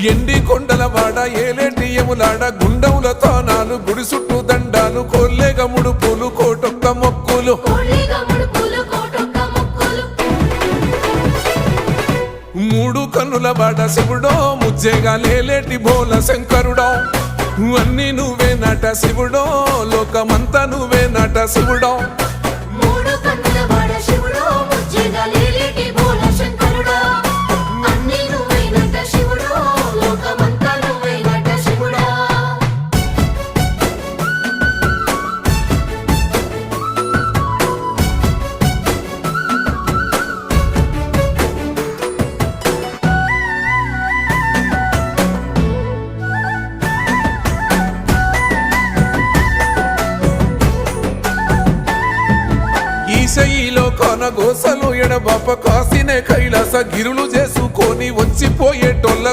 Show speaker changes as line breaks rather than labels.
ఎండి కొండల వాడ ఏలేటియములాడ గుండముల తానాలు గుడి చుట్టూ దండాలు కోల్లేగ ముడుపులు కోటొక్క మొక్కులు మూడు కన్నుల వాడ శివుడో ముజ్జేగా లేలేటి బోల శంకరుడో అన్ని నువ్వే నట శివుడో లోకమంతా నువ్వే నట శివుడో ఈశయిలో కొనగోసలు ఎడబాప కాసినే కైలాస గిరులు చేసుకొని వచ్చిపోయేటోళ్ళ